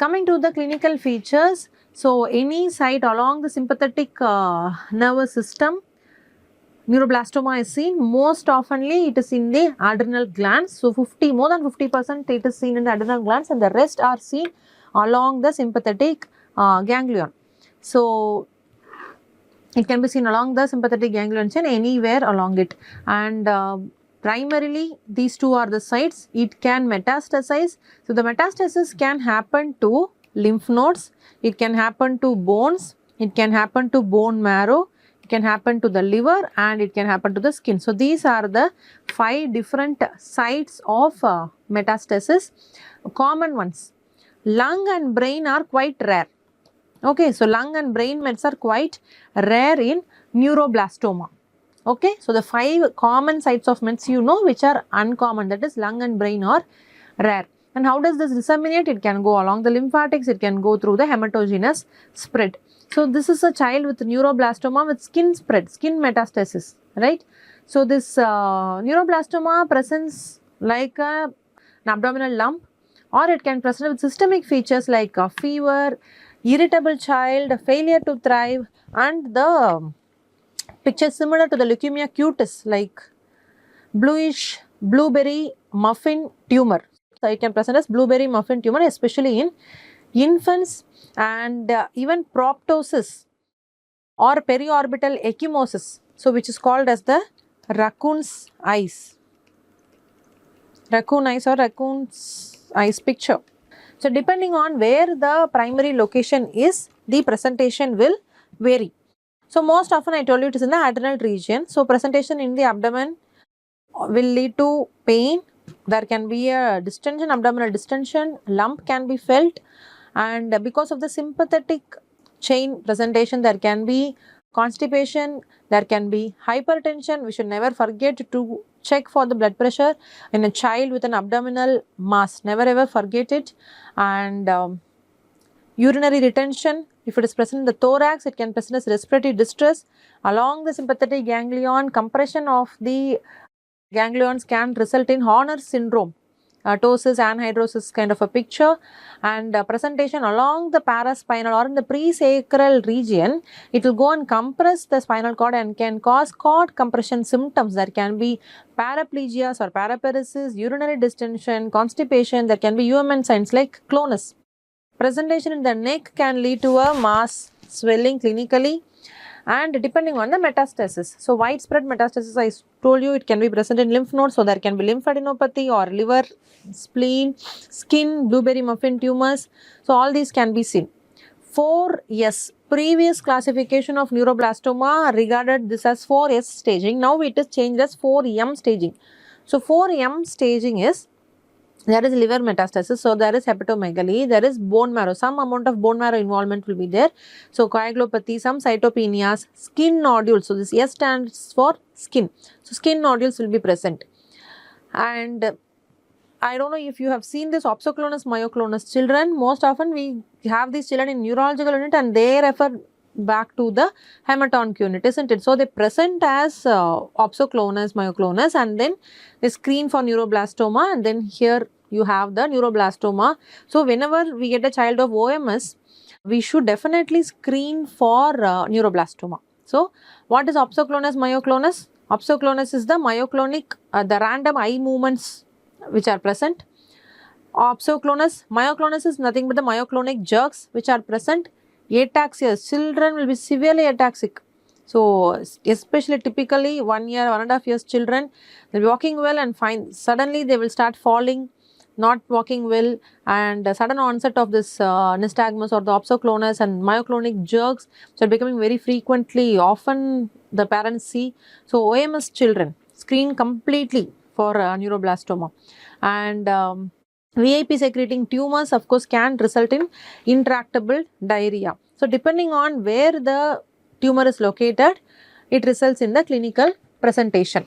Coming to the clinical features, so any site along the sympathetic nervous system, neuroblastoma is seen. Most oftenly it is in the adrenal glands. So more than 50% it is seen in the adrenal glands, and the rest are seen along the sympathetic ganglion. So it can be seen along the sympathetic ganglion chain, anywhere along it, and primarily these two are the sites. It can metastasize. So the metastasis can happen to lymph nodes, it can happen to bones, it can happen to bone marrow, it can happen to the liver, and it can happen to the skin. So these are the 5 different sites of metastasis. Common ones, lung and brain are quite rare. Okay, so lung and brain mets are quite rare in neuroblastoma. Okay, so the 5 common sites of mets which are uncommon, that is lung and brain are rare. And how does this disseminate? It can go along the lymphatics, it can go through the hematogenous spread. So this is a child with neuroblastoma with skin spread, skin metastasis, right? So this neuroblastoma presents like an abdominal lump, or it can present with systemic features like fever, irritable child, failure to thrive, and the picture similar to the leukemia cutis, like bluish blueberry muffin tumor. So it can present as blueberry muffin tumor, especially in infants, and even proptosis or periorbital ecchymosis, so which is called as the raccoon's eyes. Raccoon eyes or raccoon's eyes picture. So depending on where the primary location is, the presentation will vary. So most often I told you it is in the adrenal region. So presentation in the abdomen will lead to pain. There can be a distension, abdominal distension, lump can be felt, and because of the sympathetic chain presentation, there can be constipation, there can be hypertension. We should never forget to check for the blood pressure in a child with an abdominal mass, never ever forget it. And urinary retention, if it is present in the thorax, it can present as respiratory distress. Along the sympathetic ganglion, compression of the ganglions can result in Horner syndrome, ptosis, anhidrosis kind of a picture, and presentation along the paraspinal or in the presacral region, it will go and compress the spinal cord and can cause cord compression symptoms. There can be paraplegias or paraparesis, urinary distension, constipation. There can be UMN signs like clonus. Presentation in the neck can lead to a mass swelling clinically, and depending on the metastasis. So widespread metastasis, I told you, it can be present in lymph nodes. So there can be lymphadenopathy or liver, spleen, skin, blueberry muffin tumors. So all these can be seen. 4S, previous classification of neuroblastoma regarded this as 4S staging. Now it is changed as 4M staging. So 4M staging is, there is liver metastasis, so there is hepatomegaly, there is bone marrow, some amount of bone marrow involvement will be there. So coagulopathy, some cytopenias, skin nodules, so this S stands for skin. So skin nodules will be present. And I don't know if you have seen this opsoclonus, myoclonus children. Most often we have these children in neurological unit and they refer back to the hematonc unit, isn't it? So they present as opsoclonus, myoclonus, and then they screen for neuroblastoma, and then here you have the neuroblastoma. So whenever we get a child of OMS, we should definitely screen for neuroblastoma. So what is opsoclonus, myoclonus? Opsoclonus is the myoclonic, the random eye movements which are present. Opsoclonus, myoclonus is nothing but the myoclonic jerks which are present. Ataxia, children will be severely ataxic. So especially typically 1 year, 1.5 years children, they will be walking well and fine. Suddenly they will start falling, not walking well, and sudden onset of this nystagmus or the opsoclonus and myoclonic jerks, so becoming very frequently, often the parents see. So OMS children screen completely for neuroblastoma. And VIP secreting tumors, of course, can result in intractable diarrhea. So depending on where the tumor is located, it results in the clinical presentation.